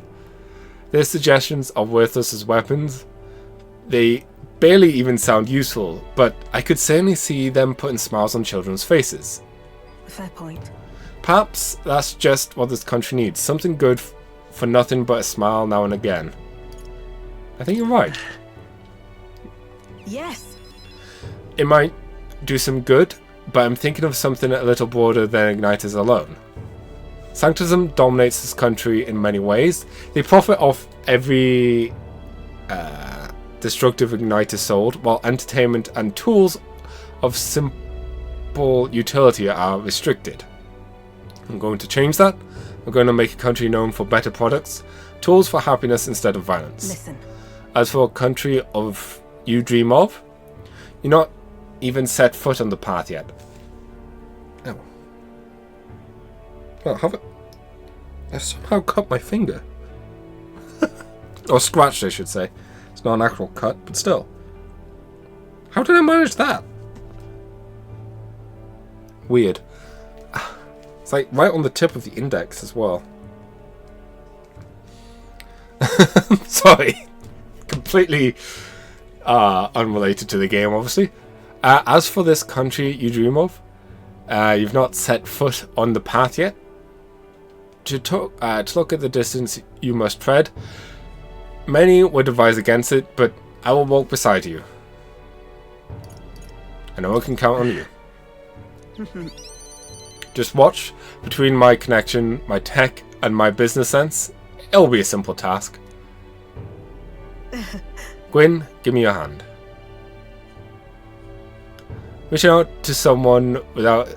Their suggestions are worthless as weapons. They barely even sound useful, but I could certainly see them putting smiles on children's faces. Fair point. Perhaps that's just what this country needs. Something good for nothing but a smile now and again. I think you're right. Yes. It might do some good, but I'm thinking of something a little broader than igniters alone. Sanctism dominates this country in many ways. They profit off every destructive igniter sold, while entertainment and tools of simple utility are restricted. I'm going to change that. I'm going to make a country known for better products, tools for happiness instead of violence. Listen. As for a country of you dream of, you're not even set foot on the path yet. Oh. Well, have it. I've somehow cut my finger. Or scratched, I should say. It's not an actual cut, but still. How did I manage that? Weird. It's like right on the tip of the index as well. Sorry. Completely unrelated to the game, obviously. As for this country you dream of, you've not set foot on the path yet. To look at the distance you must tread, many would advise against it, but I will walk beside you. I know I can count on you. Just watch between my connection, my tech, and my business sense. It'll be a simple task. Gwyn, give me your hand. Reaching out to someone without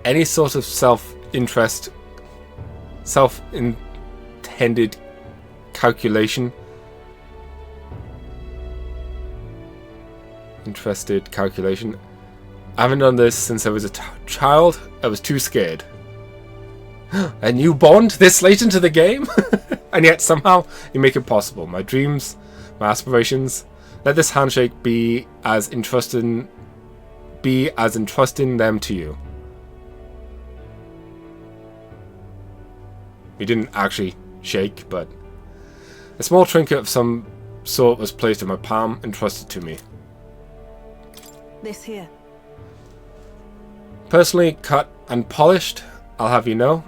any sort of self-intended calculation. Interested calculation. I haven't done this since I was a child. I was too scared. A new bond this late into the game? And yet somehow you make it possible. My dreams, my aspirations. Let this handshake be as entrusting them to you. We didn't actually shake, but a small trinket of some sort was placed in my palm and trusted to me. This here. Personally cut and polished, I'll have you know.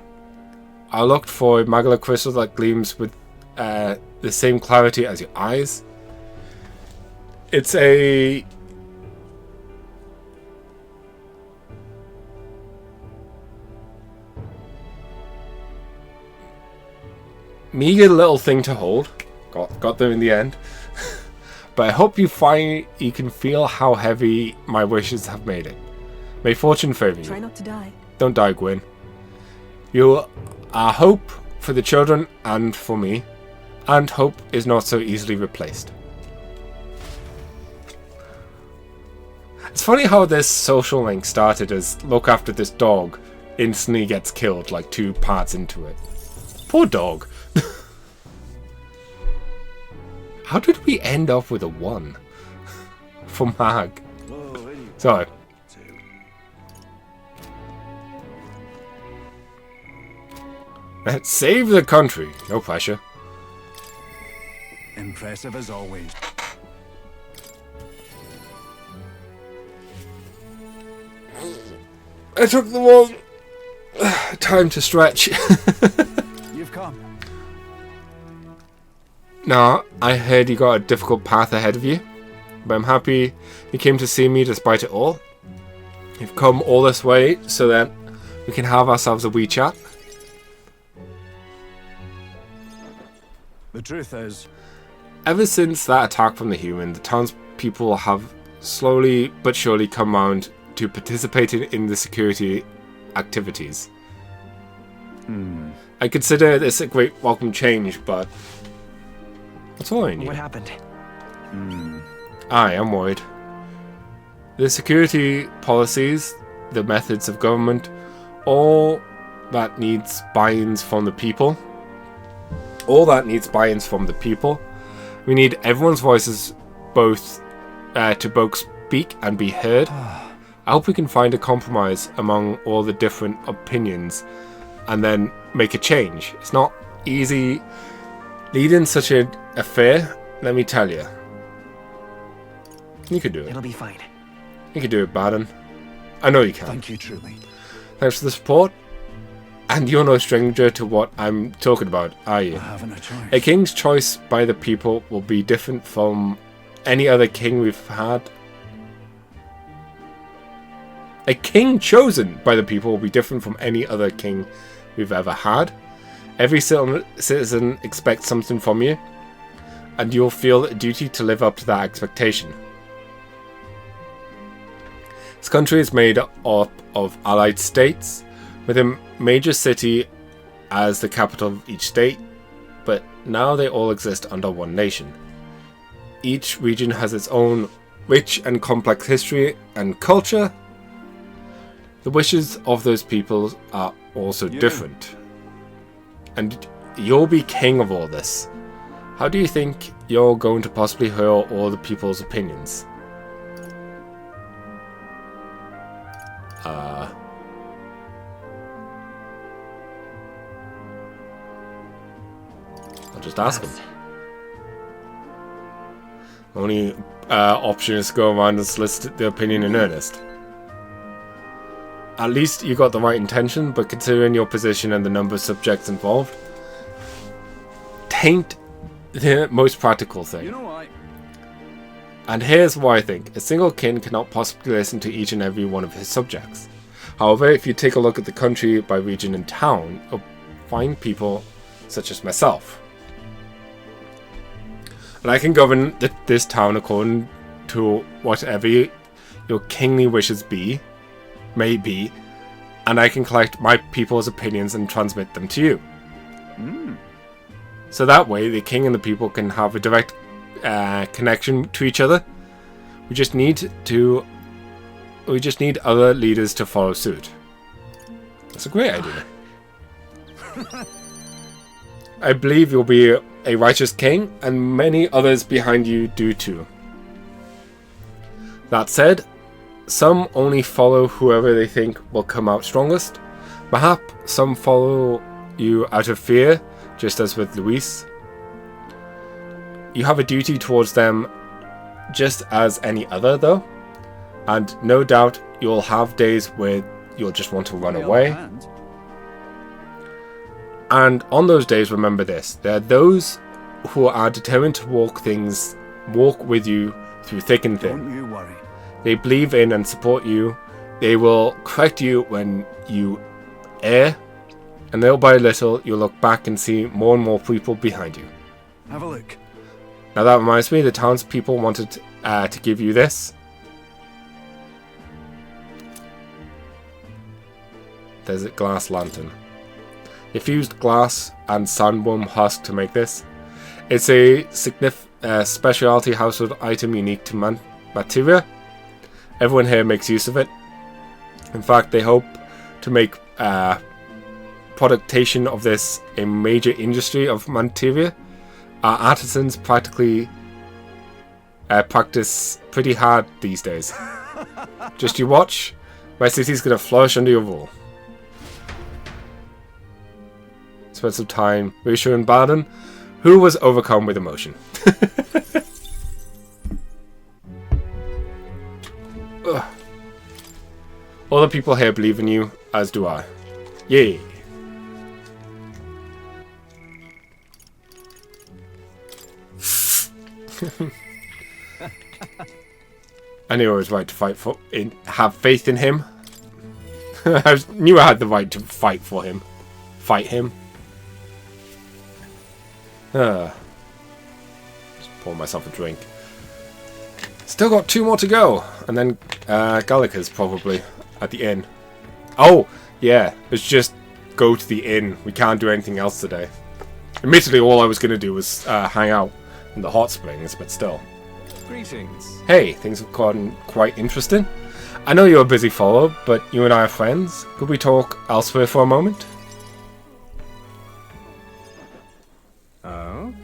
I looked for a magla crystal that gleams with the same clarity as your eyes. It's a meager little thing to hold. Got them in the end. But I hope you can feel how heavy my wishes have made it. May fortune favor you. Try not to die. Don't die, Gwyn. You are hope for the children and for me, and hope is not so easily replaced. It's funny how this social link started as look after this dog, instantly gets killed like 2 parts into it. Poor dog. How did we end up with a 1 for Mag? Sorry. Let's save the country. No pressure. Impressive as always. I took the wrong time to stretch. You've come. Nah, I heard you got a difficult path ahead of you, but I'm happy you came to see me despite it all. You've come all this way so that we can have ourselves a wee chat. The truth is, Ever since that attack from the human, the townspeople have slowly but surely come round to participating in the security activities. I consider this a great welcome change, but what's worrying you? What happened? I am worried. The security policies, the methods of government, all that needs buy-ins from the people. We need everyone's voices to both speak and be heard. I hope we can find a compromise among all the different opinions and then make a change. It's not easy leading such an affair, let me tell you. You can do it. It'll be fine. You can do it, Baden. I know you can. thank you truly. Thanks for the support. And you're no stranger to what I'm talking about, are you? I haven't a choice. A king's choice by the people will be different from any other king we've had. A king chosen by the people will be different from any other king we've ever had. Every citizen expects something from you, and you'll feel a duty to live up to that expectation. This country is made up of allied states, with a major city as the capital of each state, but now they all exist under one nation. Each region has its own rich and complex history and culture. The wishes of those peoples are also different. And you'll be king of all this. How do you think you're going to possibly hear all the people's opinions? I'll just ask him. Only option is to go around and solicit the opinion in earnest. At least you got the right intention, but considering your position and the number of subjects involved, tain't the most practical thing. You know why? And here's why I think. A single king cannot possibly listen to each and every one of his subjects. However, if you take a look at the country by region and town, you'll find people such as myself. And I can govern this town according to whatever your kingly wishes may be, and I can collect my people's opinions and transmit them to you. So that way, the king and the people can have a direct connection to each other. We just need other leaders to follow suit. That's a great idea. I believe you'll be a righteous king, and many others behind you do too. That said, some only follow whoever they think will come out strongest. Perhaps some follow you out of fear, just as with Luis. You have a duty towards them just as any other, though. And no doubt you'll have days where you'll just want to run away. And on those days, remember this. There are those who are determined to walk with you through thick and thin. Don't you worry. They believe in and support you. They will correct you when you err. And little by little, you'll look back and see more and more people behind you. Have a look. Now that reminds me, the townspeople wanted to give you this. There's a glass lantern. They fused glass and sandworm husk to make this. It's a specialty household item unique to Materia. Everyone here makes use of it. In fact, they hope to make productation of this a major industry of Materia. Our artisans practice pretty hard these days. Just you watch. My city's gonna flourish under your rule. Spent some time reassuring Baden, who was overcome with emotion. All the people here believe in you, as do I. Yay! I knew I was right to have faith in him. I knew I had the right to fight for him. Fight him. Just pour myself a drink. Still got 2 more to go. And then Gallica's probably at the inn. Oh, yeah. Let's just go to the inn. We can't do anything else today. Admittedly, all I was going to do was hang out in the hot springs, but still. Greetings. Hey, things have gotten quite interesting. I know you're a busy follower, but you and I are friends. Could we talk elsewhere for a moment? Oh?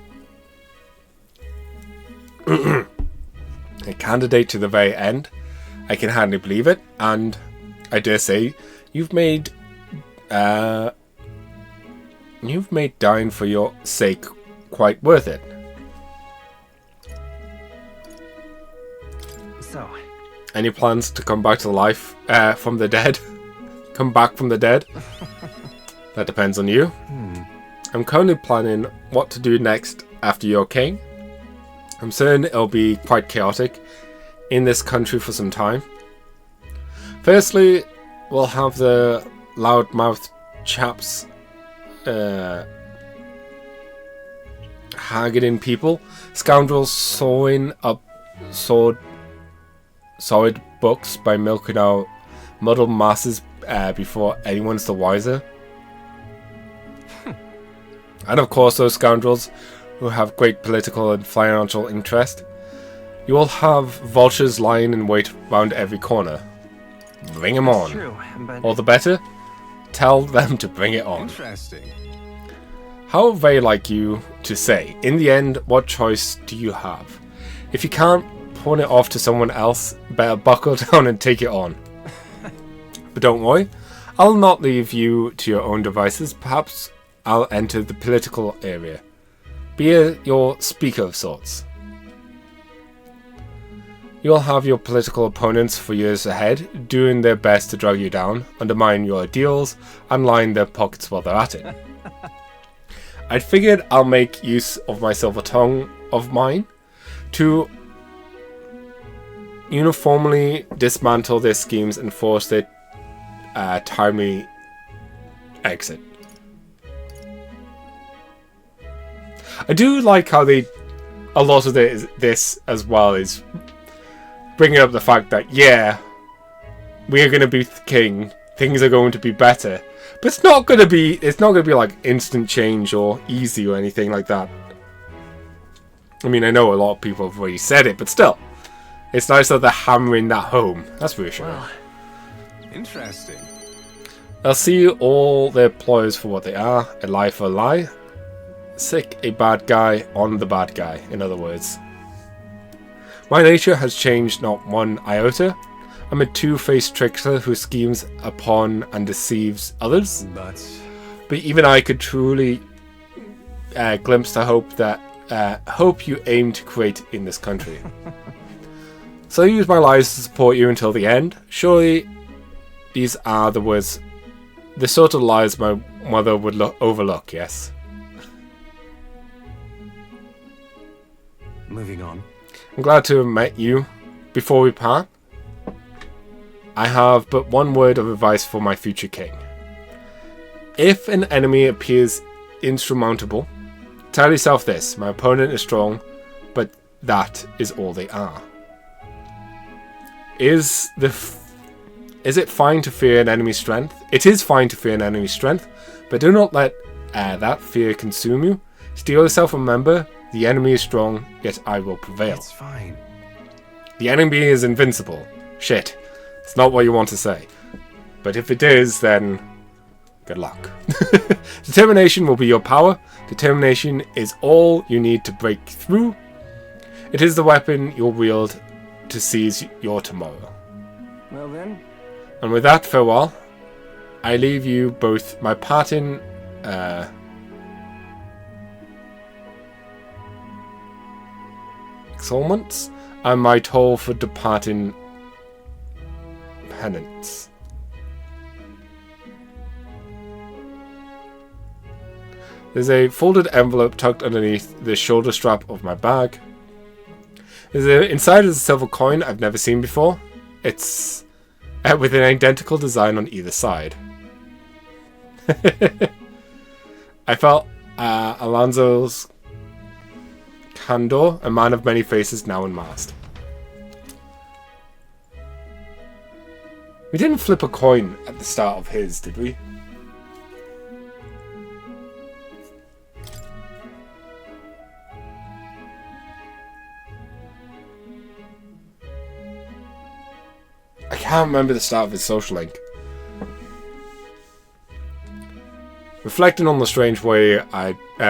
A candidate to the very end. I can hardly believe it, and I dare say you've made dying for your sake quite worth it. So, Any plans to come back to life from the dead? Come back from the dead? That depends on you. I'm currently planning what to do next after you're king. I'm certain it'll be quite chaotic in this country for some time. Firstly, we'll have the loudmouth chaps haggarding people, scoundrels sewing up solid books by milking out muddled masses before anyone's the wiser. And of course those scoundrels who have great political and financial interest. You all have vultures lying in wait round every corner. Bring 'em on. True, but All the better, tell them to bring it on. Interesting. How very like you to say, in the end, what choice do you have? If you can't pawn it off to someone else, better buckle down and take it on. But don't worry, I'll not leave you to your own devices. Perhaps I'll enter the political area. Be your speaker of sorts. You'll have your political opponents for years ahead, doing their best to drag you down, undermine your ideals, and line their pockets while they're at it. I figured I'll make use of my silver tongue of mine to uniformly dismantle their schemes and force their timely exit. I do like how a lot of this as well is bringing up the fact that, yeah, we are going to be king, things are going to be better, but it's not going to be like instant change or easy or anything like that. I mean, I know a lot of people have already said it, but still, it's nice that they're hammering that home. That's reassuring. well, Interesting. I'll see all their ploys for what they are, a lie for a lie. Sick a bad guy on the bad guy, in other words. My nature has changed not one iota. I'm a two-faced trickster who schemes upon and deceives others. But even I could truly glimpse the hope you aim to create in this country. So I use my lies to support you until the end. Surely these are the sort of lies my mother would overlook, yes. moving on. I'm glad to have met you. Before we part, I have but one word of advice for my future king. If an enemy appears insurmountable, tell yourself this: my opponent is strong, but that is all they are. Is it fine to fear an enemy's strength? It is fine to fear an enemy's strength, but do not let that fear consume you. Steel yourself, remember, the enemy is strong, yet I will prevail. It's fine. The enemy is invincible. Shit. It's not what you want to say. But if it is, then good luck. Determination will be your power. Determination is all you need to break through. It is the weapon you'll wield to seize your tomorrow. Well then, And with that farewell, I leave you both my parting exalments and my toll for departing penance. There's a folded envelope tucked underneath the shoulder strap of my bag. Inside is a silver coin I've never seen before. It's with an identical design on either side. I felt Alonso's candor, a man of many faces now unmasked. We didn't flip a coin at the start of his, did we? I can't remember the start of his social link. Reflecting on the strange way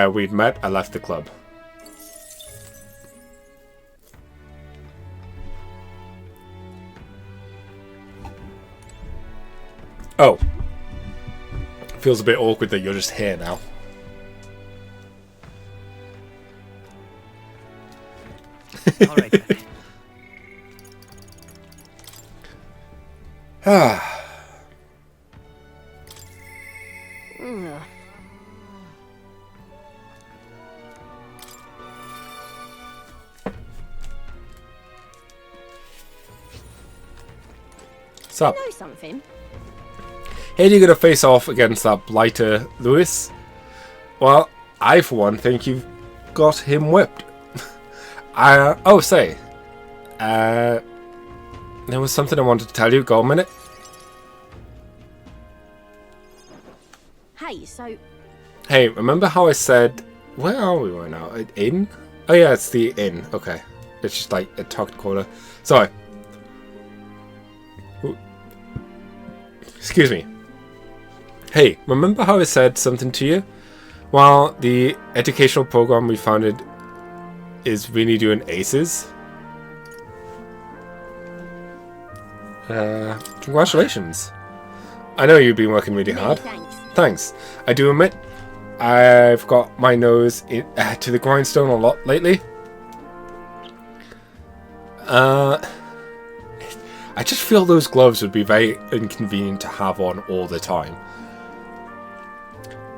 we'd met, I left the club. Oh. Feels a bit awkward that you're just here now. all right then. What's up? Know something? Here you're gonna face off against that blighter, Lewis. Well, I for one think you've got him whipped. There was something I wanted to tell you. Go a minute. Hey, so Hey, remember how I said... Where are we right now? An inn? Oh yeah, it's the inn. Okay. It's just like a tucked corner. Sorry. Ooh. Excuse me. Hey, remember how I said something to you? Well, the educational program we founded is really doing aces. Congratulations. I know you've been working really hard. Thanks. I do admit, I've got my nose to the grindstone a lot lately. I just feel those gloves would be very inconvenient to have on all the time.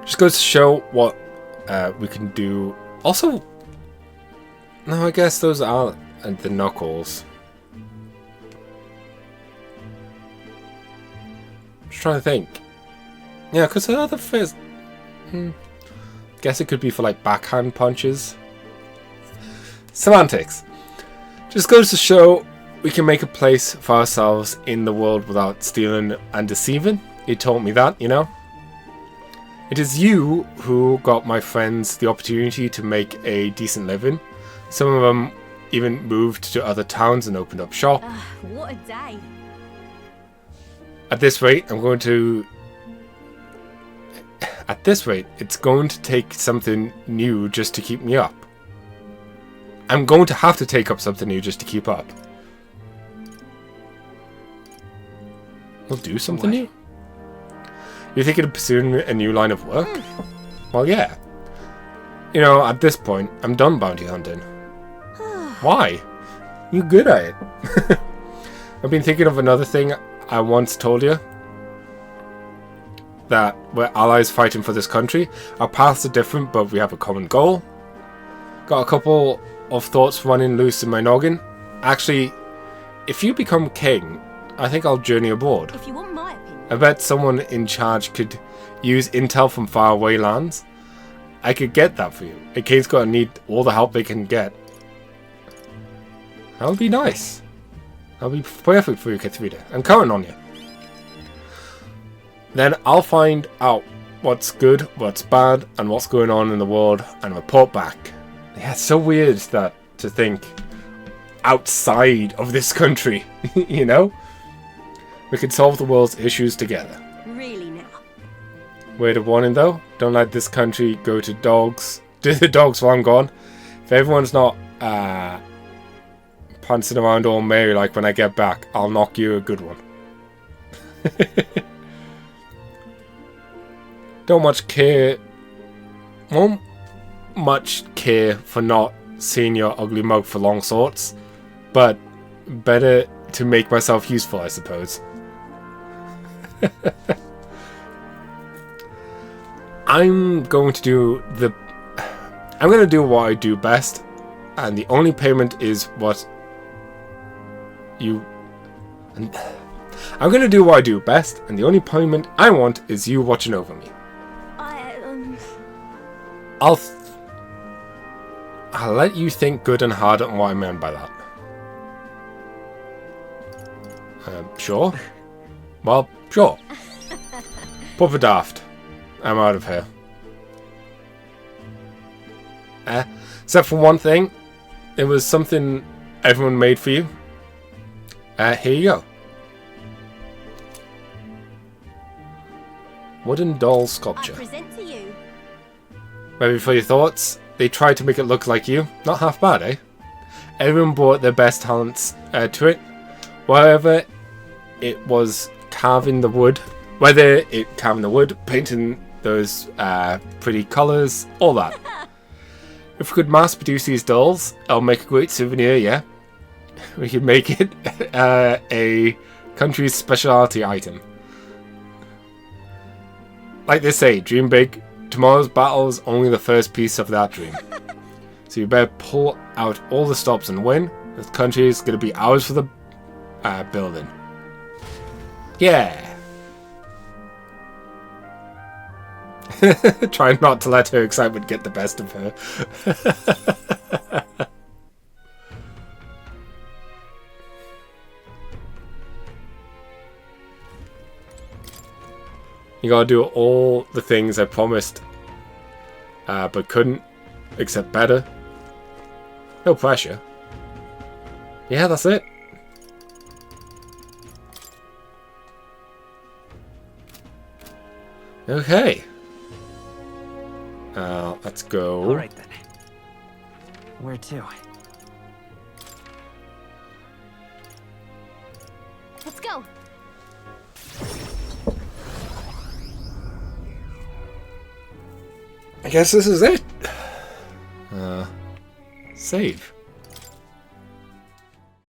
Just goes to show what we can do. Also, no, I guess those are the knuckles. Just trying to think. Yeah, because the other fist. Guess it could be for like backhand punches. Semantics. Just goes to show we can make a place for ourselves in the world without stealing and deceiving. You told me that, you know. It is you who got my friends the opportunity to make a decent living. Some of them even moved to other towns and opened up shop. what a day. At this rate, it's going to take something new just to keep me up. I'm going to have to take up something new just to keep up. We'll do something new? You're thinking of pursuing a new line of work? Well, yeah. You know, at this point, I'm done bounty hunting. Why? You're good at it. I've been thinking of another thing I once told you. That we're allies fighting for this country. Our paths are different, but we have a common goal. Got a couple of thoughts running loose in my noggin. Actually, if you become king, I think I'll journey aboard. If you want my opinion. I bet someone in charge could use intel from faraway lands. I could get that for you. A king's gonna need all the help they can get. That would be nice. That would be perfect for you, Katrina. I'm counting on you. Then I'll find out what's good, what's bad, and what's going on in the world, and report back. Yeah, it's so weird that to think outside of this country, you know? We can solve the world's issues together. Really now. Word of warning though, don't let this country go to dogs. Do the dogs while I'm gone. If everyone's not prancing around all merry like when I get back, I'll knock you a good one. Won't much care for not seeing your ugly mug for long sorts, but better to make myself useful, I suppose. I'm going to do what I do best, and the only payment is what you. I'm going to do what I do best, and the only payment I want is you watching over me. I'll let you think good and hard on what I meant by that. Sure. Well, sure. Proper daft. I'm out of here. Except for one thing. It was something everyone made for you. Here you go. Wooden doll sculpture. I present to you. Maybe for your thoughts, they tried to make it look like you. Not half bad, eh? Everyone brought their best talents to it. Whether it was carving the wood, painting those pretty colours, all that. If we could mass produce these dolls, I'll make a great souvenir, yeah? We could make it a country's specialty item. Like they say, dream big. Tomorrow's battle is only the first piece of that dream. So you better pull out all the stops and win. This country is going to be ours for the building. Yeah. Trying not to let her excitement get the best of her. You gotta do all the things I promised, but couldn't, except better. No pressure. Yeah, that's it. Okay. Let's go. All right then. Where to? Let's go. I guess this is it. Save.